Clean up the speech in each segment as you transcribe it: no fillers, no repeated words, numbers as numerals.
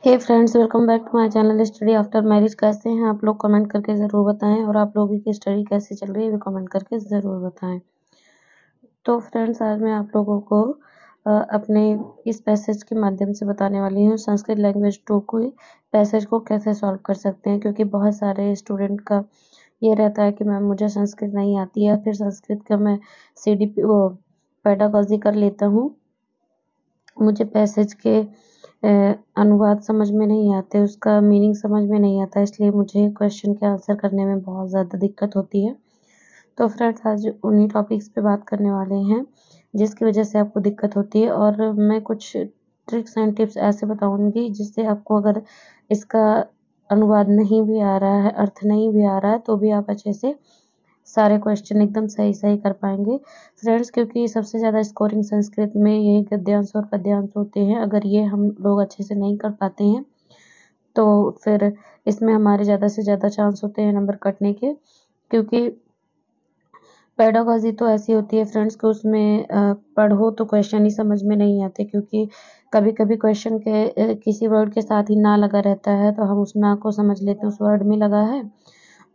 Hey friends, welcome back to my channel study after marriage. कैसे हैं आप लोग? कमेंट करके ज़रूर बताएं। और आप लोगों की स्टडी कैसी चल रही है भी कमेंट करके ज़रूर बताएं। तो फ्रेंड्स, आज मैं आप लोगों को अपने इस पैसेज के माध्यम से बताने वाली हूँ संस्कृत लैंग्वेज 2 को पैसेज को कैसे सॉल्व कर सकते हैं। क्योंकि बहुत सारे स्टूडेंट का ये रहता है कि मैम मुझे संस्कृत नहीं आती है, फिर संस्कृत का मैं CDP पेडागॉजी कर लेता हूँ, मुझे पैसेज के अनुवाद समझ में नहीं आते, उसका मीनिंग समझ में नहीं आता, इसलिए मुझे क्वेश्चन के आंसर करने में बहुत ज़्यादा दिक्कत होती है। तो फ्रेंड्स, आज उन्हीं टॉपिक्स पे बात करने वाले हैं जिसकी वजह से आपको दिक्कत होती है। और मैं कुछ ट्रिक्स एंड टिप्स ऐसे बताऊंगी जिससे आपको, अगर इसका अनुवाद नहीं भी आ रहा है, अर्थ नहीं भी आ रहा है, तो भी आप अच्छे से सारे क्वेश्चन एकदम सही कर पाएंगे फ्रेंड्स। क्योंकि सबसे ज़्यादा स्कोरिंग संस्कृत में यही गद्यांश और पद्यांश होते हैं। अगर ये हम लोग अच्छे से नहीं कर पाते हैं तो फिर इसमें हमारे ज़्यादा से ज़्यादा चांस होते हैं नंबर कटने के। क्योंकि पेडागॉजी तो ऐसी होती है फ्रेंड्स कि उसमें पढ़ो तो क्वेश्चन ही समझ में नहीं आते। क्योंकि कभी कभी क्वेश्चन के किसी वर्ड के साथ ही ना लगा रहता है, तो हम उस ना को समझ लेते हैं उस वर्ड में लगा है,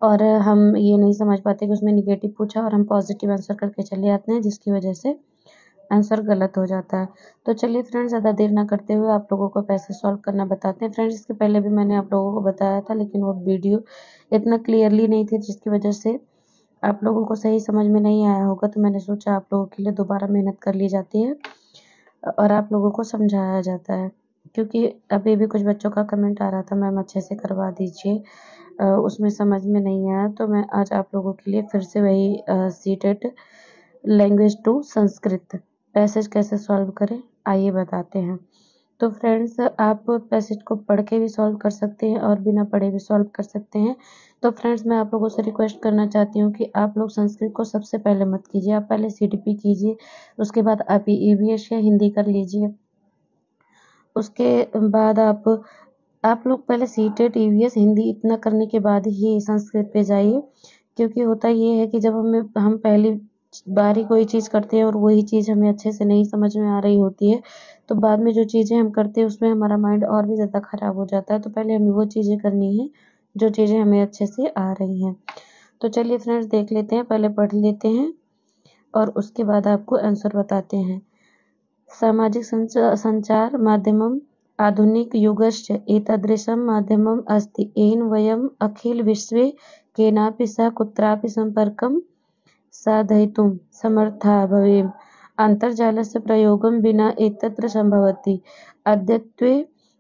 और हम ये नहीं समझ पाते कि उसमें निगेटिव पूछा और हम पॉजिटिव आंसर करके चले आते हैं, जिसकी वजह से आंसर गलत हो जाता है। तो चलिए फ्रेंड्स, ज़्यादा देर ना करते हुए आप लोगों को पैसेज सॉल्व करना बताते हैं। फ्रेंड्स, इसके पहले भी मैंने आप लोगों को बताया था, लेकिन वो वीडियो इतना क्लियरली नहीं थी, जिसकी वजह से आप लोगों को सही समझ में नहीं आया होगा। तो मैंने सोचा आप लोगों के लिए दोबारा मेहनत कर ली जाती है और आप लोगों को समझाया जाता है। क्योंकि अभी भी कुछ बच्चों का कमेंट आ रहा था, मैम अच्छे से करवा दीजिए, उसमें समझ में नहीं आया। तो मैं आज आप लोगों के लिए फिर से वही सीटेट लैंग्वेज 2 संस्कृत पैसेज कैसे सॉल्व करें, आइए बताते हैं। तो फ्रेंड्स, आप पैसेज को पढ़ के भी सॉल्व कर सकते हैं और बिना पढ़े भी सॉल्व कर सकते हैं। तो फ्रेंड्स, मैं आप लोगों से रिक्वेस्ट करना चाहती हूँ कि आप लोग संस्कृत को सबसे पहले मत कीजिए, आप पहले CDP कीजिए, उसके बाद आप EVS या हिंदी कर लीजिए। उसके बाद आप लोग पहले सीटेट EVS हिंदी इतना करने के बाद ही संस्कृत पे जाइए। क्योंकि होता ये है कि जब हम पहली बार ही कोई चीज़ करते हैं और वही चीज़ हमें अच्छे से नहीं समझ में आ रही होती है, तो बाद में जो चीज़ें हम करते हैं उसमें हमारा माइंड और भी ज़्यादा खराब हो जाता है। तो पहले हमें वो चीज़ें करनी है जो चीज़ें हमें अच्छे से आ रही हैं। तो चलिए फ्रेंड्स, देख लेते हैं, पहले पढ़ लेते हैं और उसके बाद आपको आंसर बताते हैं। सामाजिक संचार माध्यमम् आधुनिकयुगस्य एतादृशं माध्यमम् अस्ति येन वयम् अखिलविश्वे केनापि सह कुत्रापि सम्पर्कं साधयितुं समर्थाः भवेम। अन्तर्जालस्य प्रयोगं विना एतत्र सम्भवति। अद्यत्वे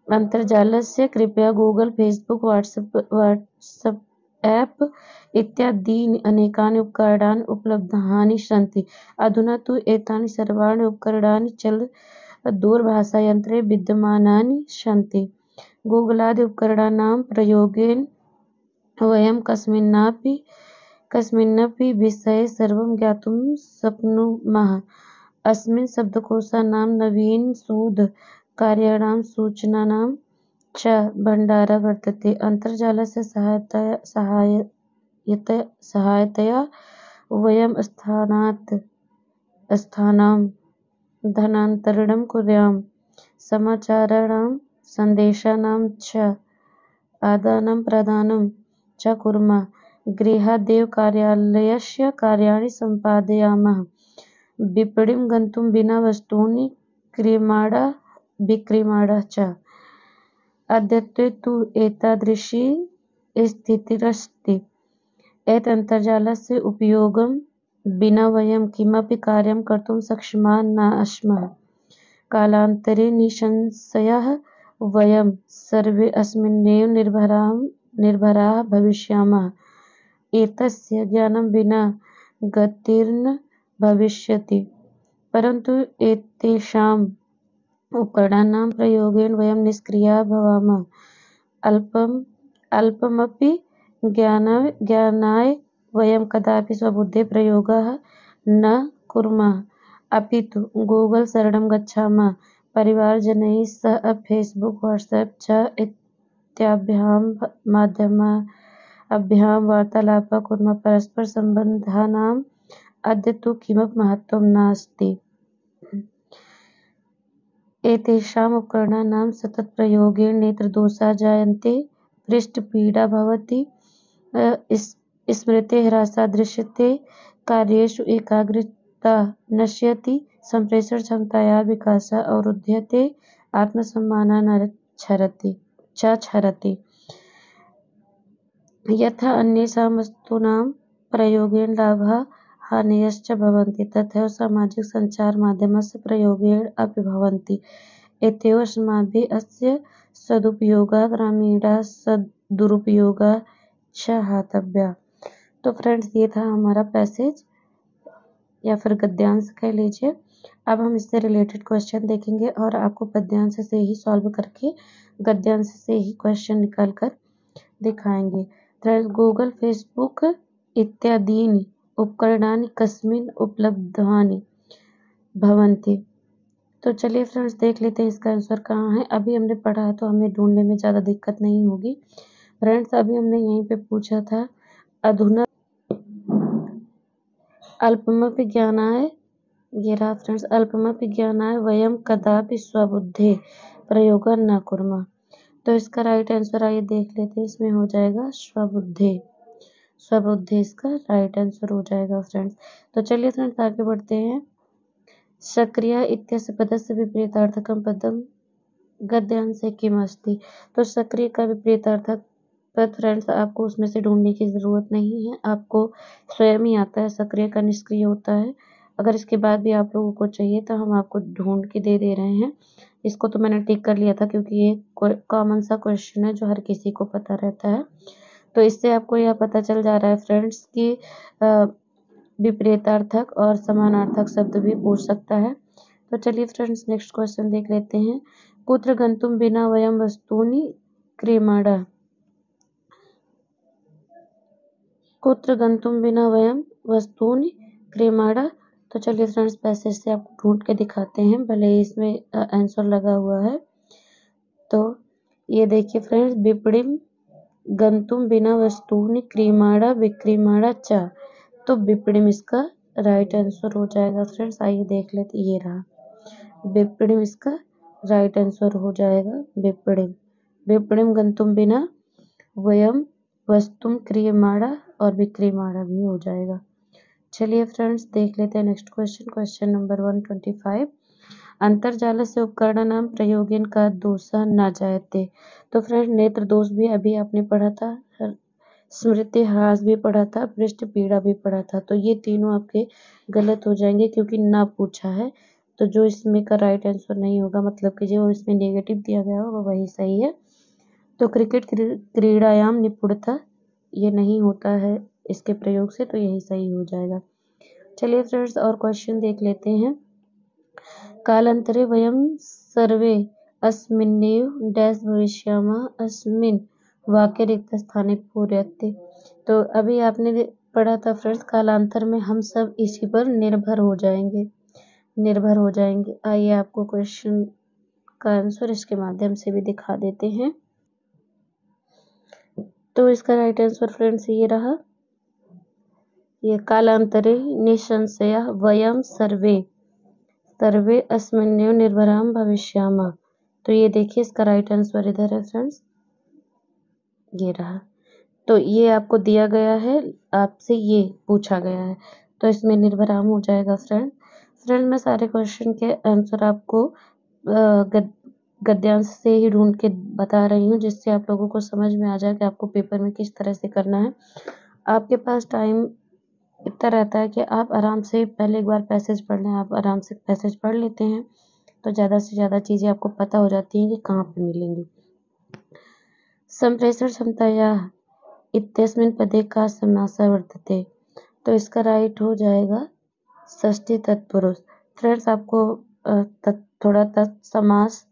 अन्तर्जालस्य कृपया गूगल, फेसबुक, व्हाट्सएप ऐप इत्यादीनि अनेकानि उपकरणानि उपलब्धानि सन्ति। अधुना तु एतानि सर्वाणि उपकरणानि दूरभाषायन्त्रे विद्यमानानि सन्ति। गूगलादि उपकरणानां प्रयोगेन वयं कस्मिन्नपि विषये सर्वं ज्ञातुं शक्नुमः। अस्मिन् शब्दकोशानां नवीनशोधकार्याणां सूचनानां च भण्डारः वर्तते। अन्तर्जालस्य सहायतया वयं स्थानात् स्थानं धनान्तरणं कुर्याम, समाचाराणां सन्देशानां च आदानं प्रदानं च कुर्मः, गृहादेव कार्यालयस्य कार्याणि सम्पादयामः, विपणिं गन्तुं विना वस्तूनि विक्रीणाः च। अद्यत्वे तु एतादृशी स्थितिरस्ति। एतदन्तर्जालस्य उपयोगं विना वयं किमपि कार्यं कर्तुं सक्षमाः न स्मः। कालान्तरे निसंशयः वयं सर्वे अस्मिन्नेव निर्भराः भविष्यामः। एतस्य ज्ञानं विना गतिर्न भविष्यति। परन्तु एतेषाम् उपकरणानां प्रयोगेन वयं निष्क्रियाः भवामः। अल्पमपि ज्ञानाय वयं कदापि स्वबुद्धेः प्रयोगः न कुर्मः, अपि तु गूगल शरणं गच्छामः, परिवारजनैः सह फेसबुक, व्हाट्सएप च इत्याभ्यां माध्यमाभ्यां वार्तालापः कुर्मः। परस्परसम्बन्धानाम् अद्य तु किमपि महत्त्वं नास्ति। एतेषाम् उपकरणानां सततप्रयोगेण नेत्रदोषाः जायन्ते, पृष्ठपीडा भवति, स्मृतेः ह्रासः दृश्यते, कार्येषु एकाग्रता नश्यति, सम्प्रेषणक्षमतायाः विकासः अवरुध्यते, आत्मसम्मानः क्षरति। यथा अन्येषां वस्तूनां प्रयोगेण लाभः हानयश्च भवन्ति, तथैव सामाजिकसञ्चारमाध्यमस्य प्रयोगेण अपि भवन्ति। एतयोः अस्माभिः अस्य सदुपयोगः ग्रामीणाः सदुरुपयोगः च हातव्यः। तो फ्रेंड्स, ये था हमारा पैसेज या फिर गद्यांश कह लीजिए। अब हम इससे रिलेटेड क्वेश्चन देखेंगे और आपको पद्यांश से ही सॉल्व करके गद्यांश से ही क्वेश्चन निकाल कर दिखाएंगे। फ्रेंड्स, गूगल, फेसबुक इत्यादीनि उपकरणानि कस्मिन् उपलब्धानि भवन्ति। तो चलिए फ्रेंड्स, देख लेते हैं इसका आंसर कहाँ है। अभी हमने पढ़ा है तो हमें ढूंढने में ज़्यादा दिक्कत नहीं होगी। फ्रेंड्स, अभी हमने यहीं पे पूछा था, अधुना अल्पमपि ज्ञानाय, ये रहा फ्रेंड्स, अल्पमपि ज्ञानाय वयम कदापि स्वबुद्धे प्रयोगं न कुर्मः। तो इसका राइट आंसर आइए देख लेते हैं। इसमें हो जाएगा स्वबुद्धे। स्वबुद्धि इसका राइट आंसर हो जाएगा फ्रेंड्स। तो चलिए फ्रेंड्स, आगे बढ़ते हैं। सक्रिय इत्यस्य पदस्य विपरीतार्थकं पदम गद्यांशे किमस्ति। तो सक्रिय का विपरीतार्थक पद फ्रेंड्स आपको उसमें से ढूंढने की ज़रूरत नहीं है, आपको स्वयं ही आता है। सक्रिय का निष्क्रिय होता है। अगर इसके बाद भी आप लोगों को चाहिए तो हम आपको ढूंढ के दे रहे हैं। इसको तो मैंने टिक कर लिया था क्योंकि ये कॉमन सा क्वेश्चन है जो हर किसी को पता रहता है। तो इससे आपको यह पता चल जा रहा है फ्रेंड्स कि विपरीतार्थक और समानार्थक शब्द भी पूछ सकता है। तो चलिए फ्रेंड्स, नेक्स्ट क्वेश्चन देख लेते हैं। कुत्र गंतुम विना वयम वस्तूनि क्रीमाणः। कुत्र गंतुम विना वयम वस्तूनि क्रीमाणः। तो चलिए फ्रेंड्स, पैसेज से आपको ढूंढ के दिखाते हैं, भले ही इसमें आंसर लगा हुआ है। तो ये देखिए फ्रेंड्स, विपणिम गंतुम विना वस्तूनि क्रीमाणः विक्रीमाणः च। तो विपणिम इसका राइट आंसर हो जाएगा फ्रेंड्स। आइए देख लेते, ये रहा विपणिम, इसका राइट आंसर हो जाएगा विपणिम। विपणिम गंतुम बिना वयम वस्तुम क्रियमाणः और विक्रियमाणः भी हो जाएगा। चलिए फ्रेंड्स, देख लेते हैं नेक्स्ट क्वेश्चन। Question number 125। अंतर्जाल से उपकरणानां प्रयोगेन का दोषः न जायते। तो फ्रेंड्स, नेत्र दोष भी अभी आपने पढ़ा था, स्मृति ह्रास भी पढ़ा था, पृष्ठ पीड़ा भी पढ़ा था। तो ये तीनों आपके गलत हो जाएंगे क्योंकि ना पूछा है। तो जो इसमें का राइट आंसर नहीं होगा, मतलब कि जो इसमें नेगेटिव दिया गया होगा वही सही है। तो क्रिकेट क्रीड़ायाम निपुणता, ये नहीं होता है इसके प्रयोग से, तो यही सही हो जाएगा। चलिए फ्रेंड्स, और क्वेश्चन देख लेते हैं। कालांतरे वयम सर्वे अस्मिन्नेव डैश भविष्यामः अस्मिन् वाक्य रिक्त स्थाने पूर्यते। तो अभी आपने पढ़ा था फ्रेंड्स, कालांतर में हम सब इसी पर निर्भर हो जाएंगे, निर्भर हो जाएंगे। आइए आपको क्वेश्चन का आंसर इसके माध्यम से भी दिखा देते हैं। तो इसका राइट आंसर फ्रेंड्स ये रहा, ये कालांतरे निसंशयः वयम सर्वे सर्वे अस्मिन्नेव निर्भराम भविष्यामः। तो ये देखिए इसका राइट आंसर इधर है फ्रेंड्स, ये रहा। तो ये आपको दिया गया है, आपसे ये पूछा गया है, तो इसमें निर्भराम हो जाएगा फ्रेंड मैं सारे क्वेश्चन के आंसर आपको गद्यांश से ही ढूंढ के बता रही हूँ, जिससे आप लोगों को समझ में आ जाए कि आपको पेपर में किस तरह से करना है। आपके पास टाइम इतना रहता है कि आप आराम से पहले एक बार पैसेज पढ़ लें। आप आराम से पैसेज पढ़ लेते हैं तो ज़्यादा से ज़्यादा चीज़ें आपको पता हो जाती हैं कि कहाँ पे मिलेंगी। संप्रेषण क्षमतायाः इत्यस्मिन् पदे का समासः वर्तते। तो इसका राइट हो जाएगा षष्ठी तत्पुरुष। फ्रेंड्स, आपको थोड़ा तत्समास,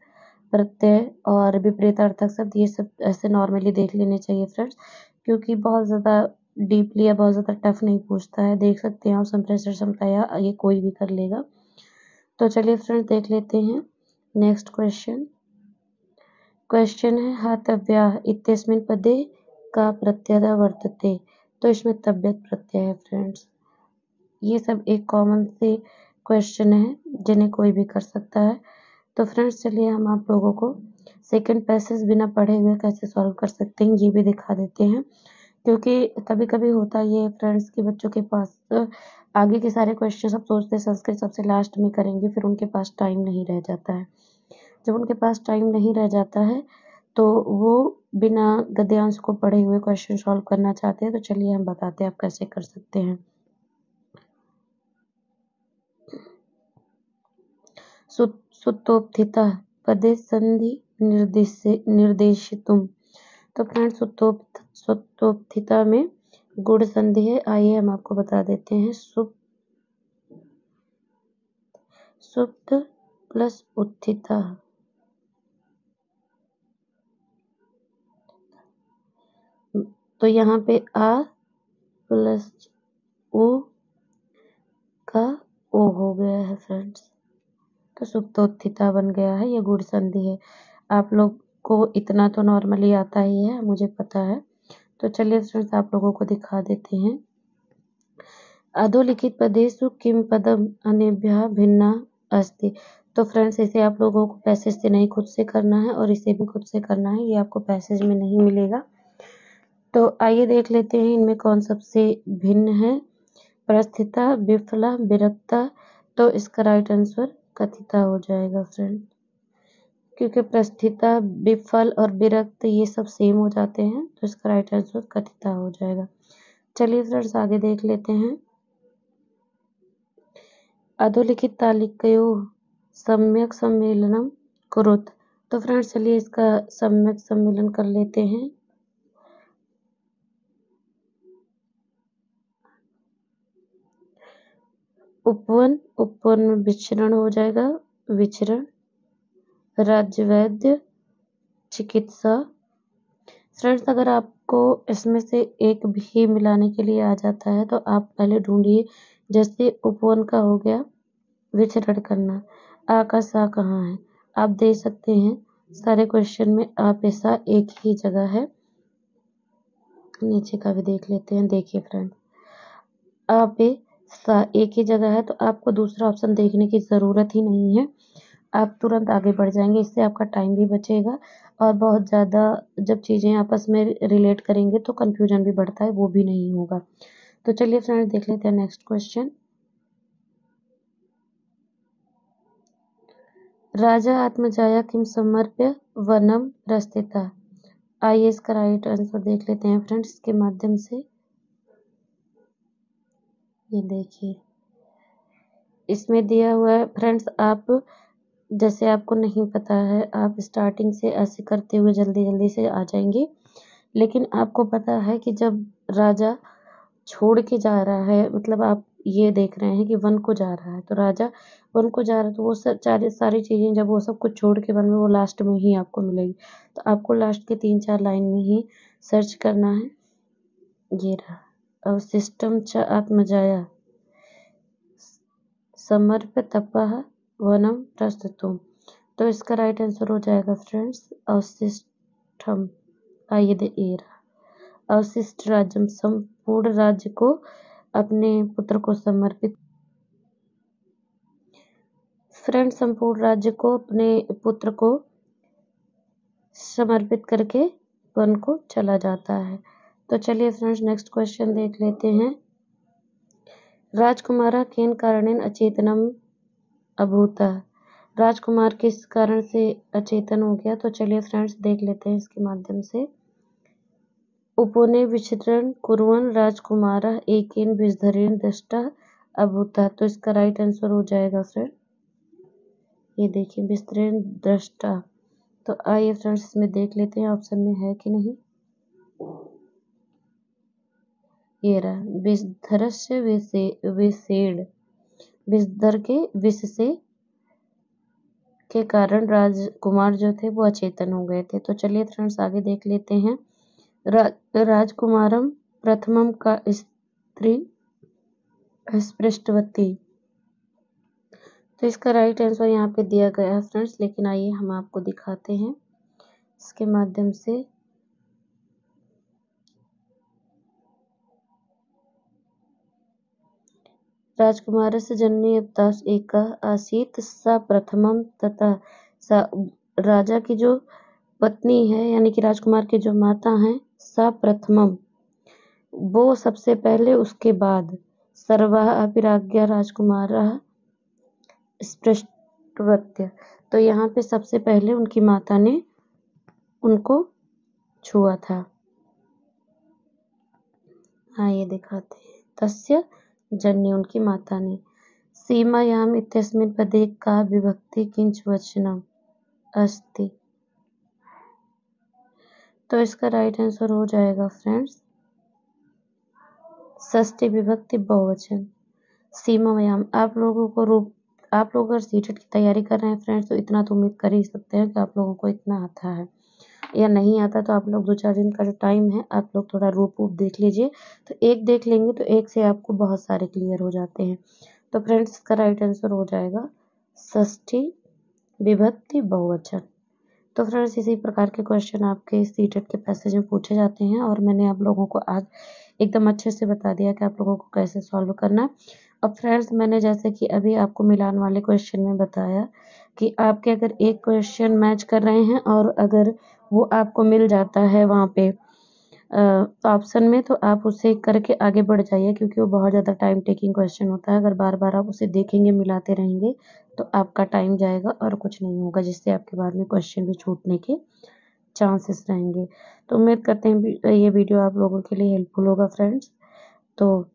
प्रत्यय और विपरीतार्थक शब्द ये सब ऐसे नॉर्मली देख लेने चाहिए फ्रेंड्स, क्योंकि बहुत ज़्यादा डीपली या बहुत ज़्यादा टफ नहीं पूछता है। देख सकते हैं आप, संप्रेषण क्षमतायाः ये कोई भी कर लेगा। तो चलिए फ्रेंड्स, देख लेते हैं नेक्स्ट क्वेश्चन। क्वेश्चन है हातव्याः इत्यस्मिन् पदे का प्रत्यय वर्तते। तो इसमें तव्यत् प्रत्यय है फ्रेंड्स। ये सब एक कॉमन से क्वेश्चन है जिन्हें कोई भी कर सकता है। तो फ्रेंड्स चलिए हम आप लोगों को सेकंड पैसेज बिना पढ़े हुए कैसे सॉल्व कर सकते हैं ये भी दिखा देते हैं, क्योंकि कभी कभी होता ये है फ्रेंड्स कि बच्चों के पास आगे के सारे क्वेश्चन सब सोचते हैं संस्कृत सबसे लास्ट में करेंगे, फिर उनके पास टाइम नहीं रह जाता है। जब उनके पास टाइम नहीं रह जाता है तो वो बिना गद्यांश को पढ़े हुए क्वेश्चन सॉल्व करना चाहते हैं। तो चलिए हम बताते हैं आप कैसे कर सकते हैं। सुतोत्थिता पदे संधि निर्देशितुम। तो फ्रेंड्स सुतोत्थिता में गुण संधि है, आइए हम आपको बता देते हैं। सुप्त प्लस उत्थिता, तो यहाँ पे आ प्लस ओ का ओ हो गया है फ्रेंड्स, तो सुप्तोत्थिता बन गया है। ये गुण संधि है। आप लोग को इतना तो नॉर्मली आता ही है, मुझे पता है। तो चलिए फ्रेंड्स आप लोगों को दिखा देते हैं। अधोलिखित पदेषु किम पदम अनेभ्यः भिन्ना अस्ति। तो फ्रेंड्स इसे आप लोगों को पैसेज से नहीं खुद से करना है और इसे भी खुद से करना है, ये आपको पैसेज में नहीं मिलेगा। तो आइए देख लेते हैं इनमें कौन सबसे भिन्न है। प्रस्थिता, विफला, विरक्ता, तो इसका राइट आंसर कथिता हो जाएगा फ्रेंड, क्योंकि प्रस्थिता, विफल और विरक्त ये सब सेम हो जाते हैं, तो इसका राइट आंसर कथिता हो जाएगा। चलिए फ्रेंड्स आगे देख लेते हैं। अधोलिखित तालिकयोः सम्यक सम्मेलनम कुरुत। तो फ्रेंड्स चलिए इसका सम्यक सम्मेलन कर लेते हैं। उपवन, उपवन में विचरण हो जाएगा, विचरण। राज्य, वैद्य, चिकित्सा। फ्रेंड्स अगर आपको इसमें से एक भी मिलाने के लिए आ जाता है तो आप पहले ढूंढिए। जैसे उपवन का हो गया विचरण करना, आ का सा कहाँ है, आप दे सकते हैं। सारे क्वेश्चन में आ पे सा एक ही जगह है। नीचे का भी देख लेते हैं। देखिए फ्रेंड, आ पे सा एक ही जगह है, तो आपको दूसरा ऑप्शन देखने की ज़रूरत ही नहीं है। आप तुरंत आगे बढ़ जाएंगे, इससे आपका टाइम भी बचेगा और बहुत ज़्यादा जब चीज़ें आपस में रिलेट करेंगे तो कंफ्यूजन भी बढ़ता है, वो भी नहीं होगा। तो चलिए फ्रेंड्स देख लेते हैं नेक्स्ट क्वेश्चन। राजा आत्मजाया किम समर्प्य वनम प्रस्थिता। आइए इसका राइट आंसर देख लेते हैं फ्रेंड्स इसके माध्यम से। ये देखिए इसमें दिया हुआ है फ्रेंड्स, आप जैसे आपको नहीं पता है आप स्टार्टिंग से ऐसे करते हुए जल्दी जल्दी से आ जाएंगे, लेकिन आपको पता है कि जब राजा छोड़ के जा रहा है, मतलब आप ये देख रहे हैं कि वन को जा रहा है, तो राजा वन को जा रहा है तो वो सारी चीज़ें जब वो सब कुछ छोड़ के वन में, वो लास्ट में ही आपको मिलेगी। तो आपको लास्ट के 3-4 लाइन में ही सर्च करना है। ये रहा, अवशिष्टम च आत्मजाया समर्प्य तपः वनम प्रस्तुतुम। तो इसका राइट आंसर हो जाएगा फ्रेंड्स अवशिष्टम। आइए दे ए रहा, अवशिष्ट राज्यम, संपूर्ण राज्य को अपने पुत्र को समर्पित। फ्रेंड संपूर्ण राज्य को अपने पुत्र को समर्पित करके वन को चला जाता है। तो चलिए फ्रेंड्स नेक्स्ट क्वेश्चन देख लेते हैं। राजकुमारा केन कारणेन अचेतनम अभूता। राजकुमार किस कारण से अचेतन हो गया, तो चलिए फ्रेंड्स देख लेते हैं इसके माध्यम से। उपने विचरण कुर्वन् राजकुमारः एकेन विषधरेण दष्टः अभूता। तो इसका राइट आंसर हो जाएगा फ्रेंड, ये देखिए विस्तरेण दृष्टा। तो आइए फ्रेंड्स इसमें देख लेते हैं ऑप्शन में है कि नहीं। ये रहा, विषधरस्य विषेण, विषधर के विष से के कारण राजकुमार जो थे वो अचेतन हो गए थे। तो चलिए फ्रेंड्स आगे देख लेते हैं। राजकुमारम प्रथमम का स्त्री स्पृष्टवती। तो इसका राइट आंसर यहाँ पे दिया गया है फ्रेंड्स, लेकिन आइए हम आपको दिखाते हैं इसके माध्यम से। राजकुमारस्य जननी अपतास एकः आसीत् सा प्रथमं ततः राजा की जो पत्नी है यानी कि राजकुमार की जो माता हैं सा प्रथमम, वो सबसे पहले, उसके बाद सर्वः अपिराज्ञा राजकुमारः स्पृष्टवत्य। तो यहाँ पे सबसे पहले उनकी माता ने उनको छुआ था। हाँ ये दिखाते हैं, तस्य जन्य, उनकी माता ने। सीमायाम इत्यस्मिन् पदे का विभक्ति किंच वचनम अस्ति। तो इसका राइट आंसर हो जाएगा फ्रेंड्स षष्ठी विभक्ति बहुवचन। सीमायाम। आप लोग अगर सीटेट की तैयारी कर रहे हैं फ्रेंड्स, तो इतना तो उम्मीद कर ही सकते हैं कि आप लोगों को इतना आता है, या नहीं आता तो आप लोग 2-4 दिन का जो टाइम है आप लोग थोड़ा रूप देख लीजिए। तो एक देख लेंगे तो एक से आपको बहुत सारे क्लियर हो जाते हैं। तो फ्रेंड्स इसका राइट आंसर हो जाएगा षष्ठी विभक्ति बहुवचन। तो फ्रेंड्स इसी प्रकार के क्वेश्चन आपके सीटेट के पैसेज में पूछे जाते हैं, और मैंने आप लोगों को आज एकदम अच्छे से बता दिया कि आप लोगों को कैसे सॉल्व करना है। अब फ्रेंड्स मैंने जैसे कि अभी आपको मिलान वाले क्वेश्चन में बताया कि आपके अगर एक क्वेश्चन मैच कर रहे हैं और अगर वो आपको मिल जाता है वहाँ पे ऑप्शन में, तो आप उसे करके आगे बढ़ जाइए, क्योंकि वो बहुत ज़्यादा टाइम टेकिंग क्वेश्चन होता है। अगर बार बार आप उसे देखेंगे, मिलाते रहेंगे, तो आपका टाइम जाएगा और कुछ नहीं होगा, जिससे आपके बाद में क्वेश्चन भी छूटने के चांसेस रहेंगे। तो उम्मीद करते हैं ये वीडियो आप लोगों के लिए हेल्पफुल होगा फ्रेंड्स। तो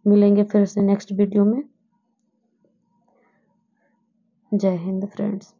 मिलेंगे फिर से नेक्स्ट वीडियो में। जय हिंद फ्रेंड्स।